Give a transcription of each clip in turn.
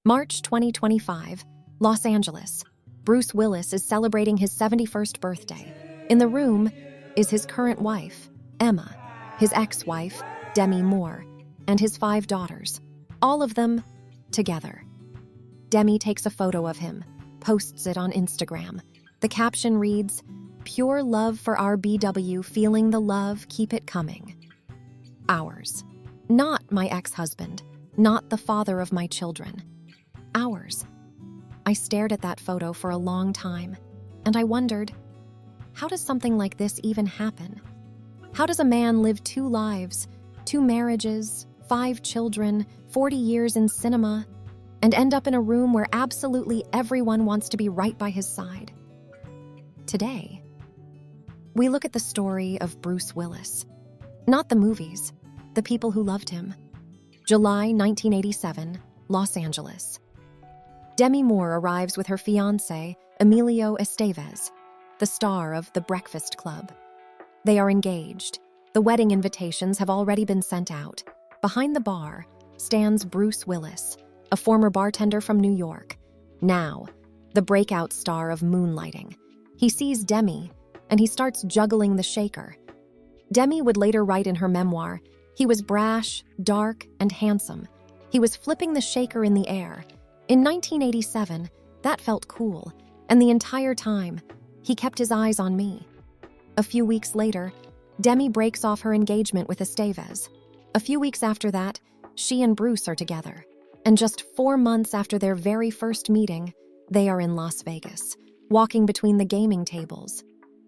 March 2025, Los Angeles. Bruce Willis is celebrating his 71st birthday. In the room is his current wife, Emma, his ex-wife, Demi Moore, and his 5 daughters, all of them together. Demi takes a photo of him, posts it on Instagram. The caption reads, "Pure love for our BW, feeling the love, keep it coming." Ours. Not my ex-husband, not the father of my children. Ours. I stared at that photo for a long time, and I wondered, how does something like this even happen? How does a man live 2 lives, 2 marriages, 5 children, 40 years in cinema, and end up in a room where absolutely everyone wants to be right by his side? Today, we look at the story of Bruce Willis. Not the movies, the people who loved him. July 1987, Los Angeles. Demi Moore arrives with her fiancé, Emilio Estevez, the star of The Breakfast Club. They are engaged. The wedding invitations have already been sent out. Behind the bar stands Bruce Willis, a former bartender from New York, now the breakout star of Moonlighting. He sees Demi, and he starts juggling the shaker. Demi would later write in her memoir, "He was brash, dark, and handsome. He was flipping the shaker in the air. In 1987, that felt cool, and the entire time, he kept his eyes on me." A few weeks later, Demi breaks off her engagement with Estevez. A few weeks after that, she and Bruce are together. And just 4 months after their very first meeting, they are in Las Vegas, walking between the gaming tables.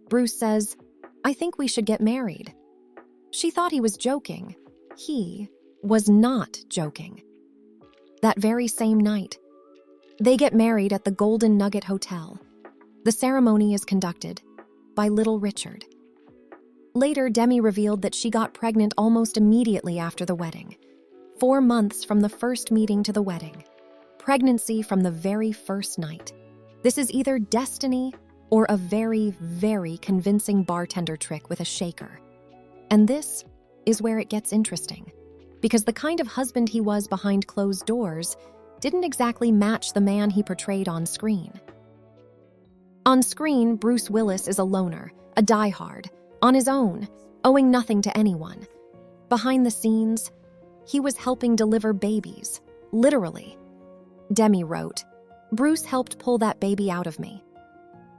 Bruce says, "I think we should get married." She thought he was joking. He was not joking. That very same night, they get married at the Golden Nugget Hotel. The ceremony is conducted by Little Richard. Later, Demi revealed that she got pregnant almost immediately after the wedding. 4 months from the first meeting to the wedding. Pregnancy from the very first night. This is either destiny or a very, very convincing bartender trick with a shaker. And this is where it gets interesting, because the kind of husband he was behind closed doors didn't exactly match the man he portrayed on screen. On screen, Bruce Willis is a loner, a diehard, on his own, owing nothing to anyone. Behind the scenes, he was helping deliver babies, literally. Demi wrote, "Bruce helped pull that baby out of me."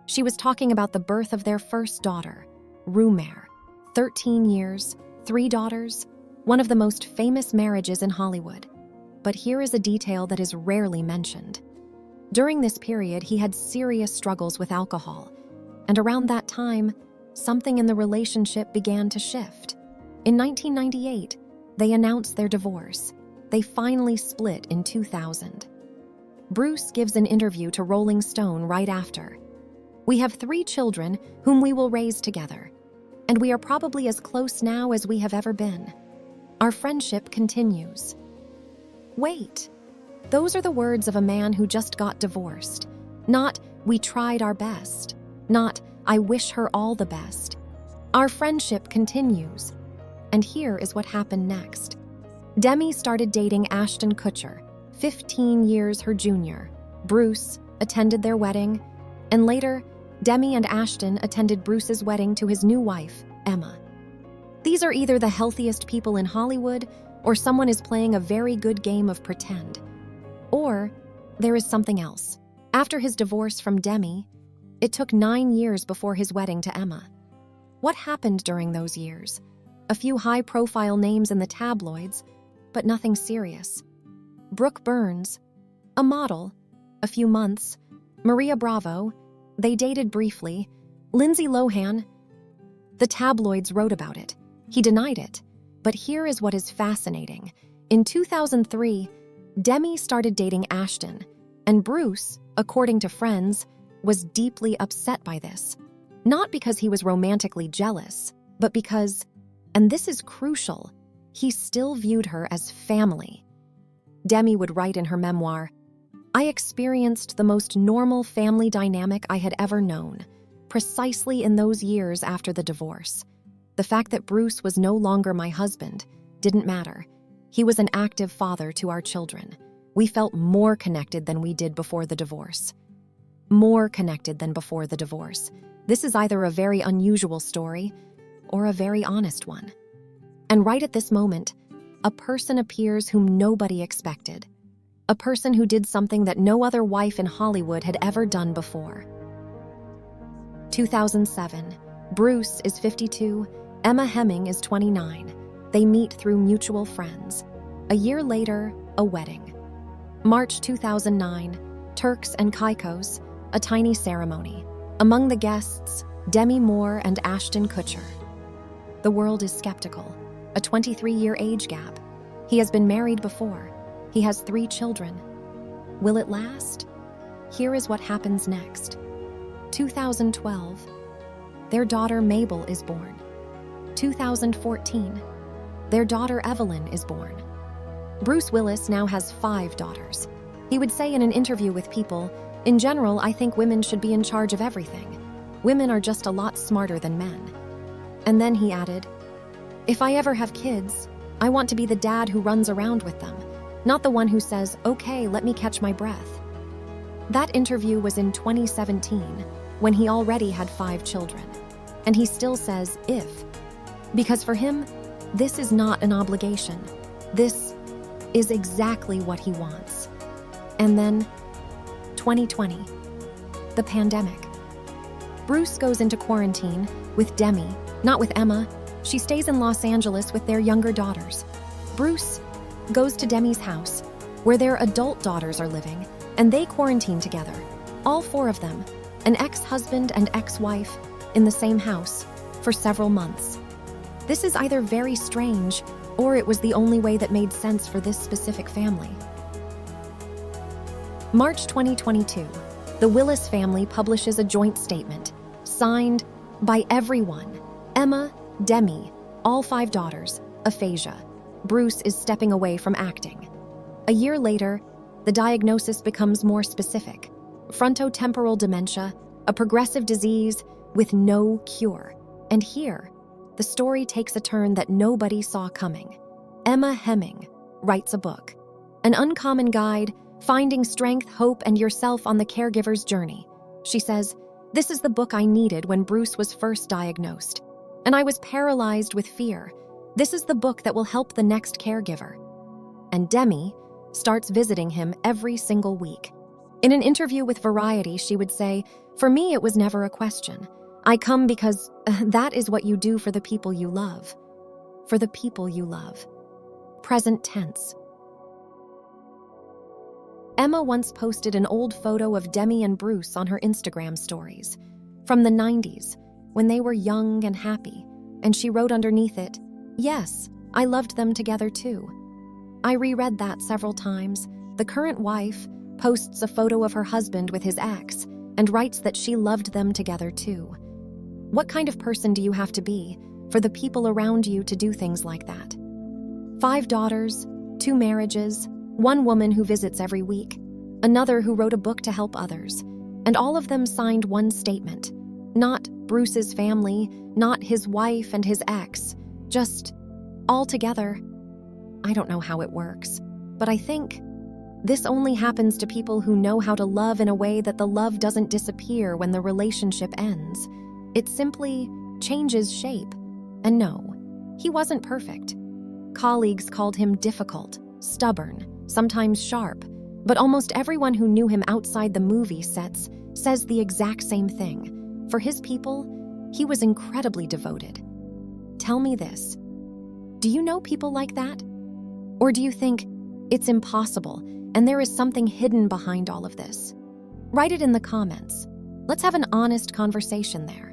She was talking about the birth of their first daughter, Rumer, 13 years, 3 daughters, one of the most famous marriages in Hollywood. But here is a detail that is rarely mentioned. During this period, he had serious struggles with alcohol, and around that time, something in the relationship began to shift. In 1998, they announced their divorce. They finally split in 2000. Bruce gives an interview to Rolling Stone right after. "We have 3 children whom we will raise together, and we are probably as close now as we have ever been. Our friendship continues." Wait, those are the words of a man who just got divorced. Not, "We tried our best." Not, "I wish her all the best." Our friendship continues. And here is what happened next. Demi started dating Ashton Kutcher, 15 years her junior. Bruce attended their wedding, and later, Demi and Ashton attended Bruce's wedding to his new wife, Emma. These are either the healthiest people in Hollywood, or someone is playing a very good game of pretend. Or there is something else. After his divorce from Demi, it took 9 years before his wedding to Emma. What happened during those years? A few high-profile names in the tabloids, but nothing serious. Brooke Burns, a model, a few months. Maria Bravo, they dated briefly. Lindsay Lohan, the tabloids wrote about it. He denied it. But here is what is fascinating. In 2003, Demi started dating Ashton, and Bruce, according to friends, was deeply upset by this. Not because he was romantically jealous, but because, and this is crucial, he still viewed her as family. Demi would write in her memoir, "I experienced the most normal family dynamic I had ever known, precisely in those years after the divorce. The fact that Bruce was no longer my husband didn't matter. He was an active father to our children. We felt more connected than we did before the divorce. More connected than before the divorce. This is either a very unusual story or a very honest one. And right at this moment, a person appears whom nobody expected. A person who did something that no other wife in Hollywood had ever done before. 2007. Bruce is 52, Emma Hemming is 29. They meet through mutual friends. A year later, a wedding. March 2009, Turks and Caicos, a tiny ceremony. Among the guests, Demi Moore and Ashton Kutcher. The world is skeptical. A 23-year age gap. He has been married before. He has 3 children. Will it last? Here is what happens next. 2012. Their daughter Mabel is born. 2014. Their daughter Evelyn is born. Bruce Willis now has 5 daughters. He would say in an interview with People, "In general, I think women should be in charge of everything. Women are just a lot smarter than men." And then he added, "If I ever have kids, I want to be the dad who runs around with them, not the one who says, 'Okay, let me catch my breath.'" That interview was in 2017, when he already had 5 children. And he still says, "if." Because for him, this is not an obligation. This is exactly what he wants. And then, 2020, the pandemic. Bruce goes into quarantine with Demi, not with Emma. She stays in Los Angeles with their younger daughters. Bruce goes to Demi's house, where their adult daughters are living, and they quarantine together, all 4 of them, an ex-husband and ex-wife, in the same house, for several months. This is either very strange, or it was the only way that made sense for this specific family. March 2022, the Willis family publishes a joint statement, signed by everyone: Emma, Demi, all 5 daughters, aphasia. Bruce is stepping away from acting. A year later, the diagnosis becomes more specific: frontotemporal dementia, a progressive disease with no cure. And here, the story takes a turn that nobody saw coming. Emma Hemming writes a book, An Uncommon Guide, Finding Strength, Hope, and Yourself on the Caregiver's Journey. She says, "This is the book I needed when Bruce was first diagnosed, and I was paralyzed with fear. This is the book that will help the next caregiver." And Demi starts visiting him every single week. In an interview with Variety, she would say, "For me, it was never a question. I come because that is what you do for the people you love." For the people you love. Present tense. Emma once posted an old photo of Demi and Bruce on her Instagram stories from the 90s, when they were young and happy, and she wrote underneath it, "Yes, I loved them together too." I reread that several times. The current wife posts a photo of her husband with his ex and writes that she loved them together too. What kind of person do you have to be for the people around you to do things like that? 5 daughters, 2 marriages, 1 woman who visits every week, another who wrote a book to help others, and all of them signed one statement. Not Bruce's family, not his wife and his ex, just all together. I don't know how it works, but I think this only happens to people who know how to love in a way that the love doesn't disappear when the relationship ends. It simply changes shape. And no, he wasn't perfect. Colleagues called him difficult, stubborn, sometimes sharp, but almost everyone who knew him outside the movie sets says the exact same thing. For his people, he was incredibly devoted. Tell me this: do you know people like that? Or do you think it's impossible and there is something hidden behind all of this? Write it in the comments. Let's have an honest conversation there.